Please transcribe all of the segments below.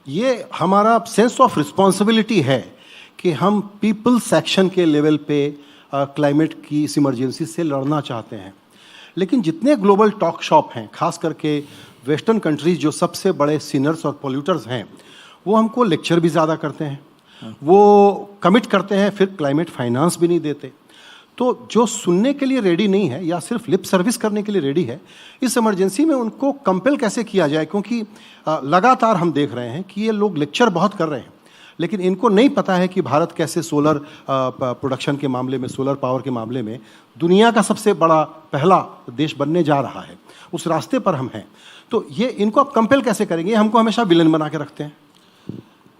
ये हमारा sense of responsibility है कि हम पीपल्स एक्शन के लेवल पे क्लाइमेट की इस इमरजेंसी से लड़ना चाहते हैं। लेकिन जितने ग्लोबल टॉक शॉप हैं, खास करके वेस्टर्न कंट्रीज जो सबसे बड़े सिनर्स और पोल्यूटर्स हैं, वो हमको लेक्चर भी ज़्यादा करते हैं, वो कमिट करते हैं, फिर क्लाइमेट फाइनेंस भी नहीं देते। तो जो सुनने के लिए रेडी नहीं है या सिर्फ लिप सर्विस करने के लिए रेडी है, इस इमरजेंसी में उनको कंपेल कैसे किया जाए? क्योंकि लगातार हम देख रहे हैं कि ये लोग लेक्चर बहुत कर रहे हैं, लेकिन इनको नहीं पता है कि भारत कैसे सोलर प्रोडक्शन के मामले में, सोलर पावर के मामले में दुनिया का सबसे बड़ा पहला देश बनने जा रहा है। उस रास्ते पर हम हैं। तो ये इनको आप कंपेल कैसे करेंगे? हमको हमेशा विलन बना के रखते हैं।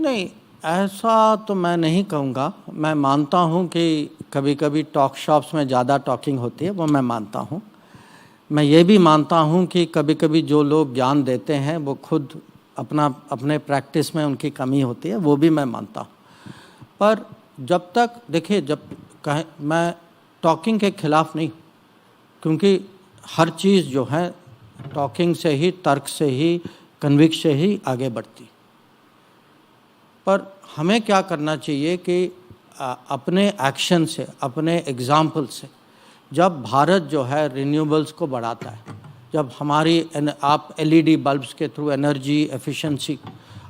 नहीं, ऐसा तो मैं नहीं कहूँगा। मैं मानता हूँ कि कभी कभी टॉक शॉप्स में ज़्यादा टॉकिंग होती है, वो मैं मानता हूँ। मैं ये भी मानता हूँ कि कभी कभी जो लोग ज्ञान देते हैं वो खुद अपने प्रैक्टिस में उनकी कमी होती है, वो भी मैं मानता हूँ। पर जब तक देखिए, मैं टॉकिंग के ख़िलाफ़ नहीं, क्योंकि हर चीज़ जो है टॉकिंग से ही, तर्क से ही, कन्विक्स से ही आगे बढ़ती। पर हमें क्या करना चाहिए कि अपने एक्शन से, अपने एग्जाम्पल से, जब भारत जो है रिन्यूएबल्स को बढ़ाता है, जब आप एलईडी बल्ब्स के थ्रू एनर्जी एफिशिएंसी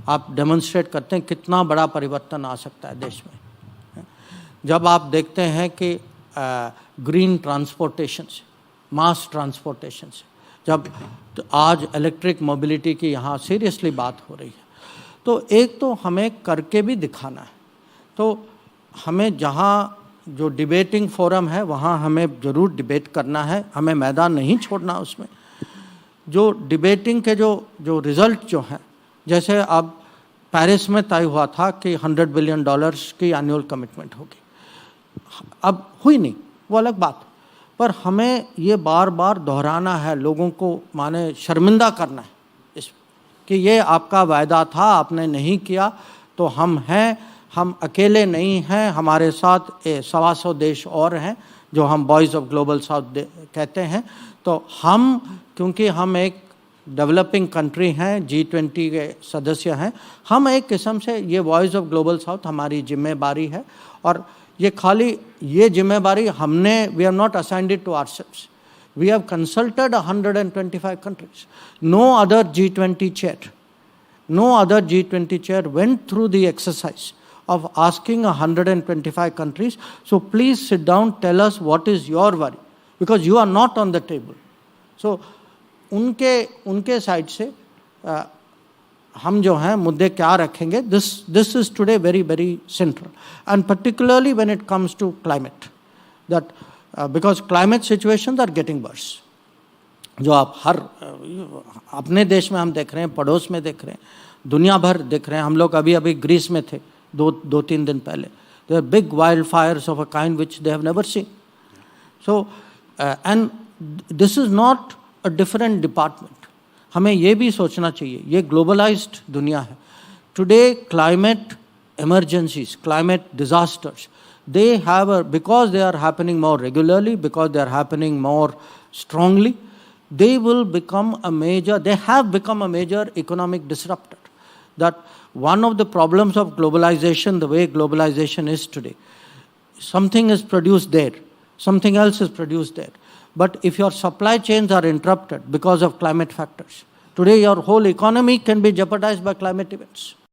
आप डेमोन्स्ट्रेट करते हैं, कितना बड़ा परिवर्तन आ सकता है देश में। जब आप देखते हैं कि ग्रीन ट्रांसपोर्टेशन से, मास ट्रांसपोर्टेशन से, जब तो आज इलेक्ट्रिक मोबिलिटी की यहाँ सीरियसली बात हो रही है, तो एक तो हमें करके भी दिखाना है। तो हमें जहाँ जो डिबेटिंग फोरम है वहाँ हमें ज़रूर डिबेट करना है, हमें मैदान नहीं छोड़ना उसमें। जो डिबेटिंग के जो रिज़ल्ट जो हैं, जैसे अब पेरिस में तय हुआ था कि $100 बिलियन की एनुअल कमिटमेंट होगी, अब हुई नहीं, वो अलग बात। पर हमें ये बार बार दोहराना है, लोगों को माने शर्मिंदा करना है इस कि ये आपका वायदा था, आपने नहीं किया। तो हम हैं, हम अकेले नहीं हैं, हमारे साथ 125 देश और हैं जो हम बॉयज़ ऑफ ग्लोबल साउथ कहते हैं। तो हम, क्योंकि हम एक डेवलपिंग कंट्री हैं, G20 के सदस्य हैं, हम एक किस्म से ये बॉयज़ ऑफ ग्लोबल साउथ हमारी जिम्मेदारी है। और ये खाली ये जिम्मेदारी हमने, we have not assigned it to ourselves, we have consulted 125 countries. No other G20 chair went through the exercise of asking 125 countries, so please sit down, tell us what is your worry, because you are not on the table. So उनके side से हम जो हैं मुद्दे क्या रखेंगे, this is today very very central, and particularly when it comes to climate, that because climate situations are getting worse. जो आप अपने देश में हम देख रहे हैं, पड़ोस में देख रहे हैं, दुनिया भर देख रहे हैं। हम लोग अभी ग्रीस में थे 2-3 दिन पहले। There are big wildfires of a kind which they have never seen. So and this is not a different department. हमें ये भी सोचना चाहिए, ये ग्लोबलाइज्ड दुनिया है। Today climate emergencies, climate disasters, they have because they are happening more regularly, because they are happening more strongly, they have become a major economic disruptor. That one of the problems of globalization, the way globalization is today, something is produced there, something else is produced there. But if your supply chains are interrupted because of climate factors, today your whole economy can be jeopardized by climate events.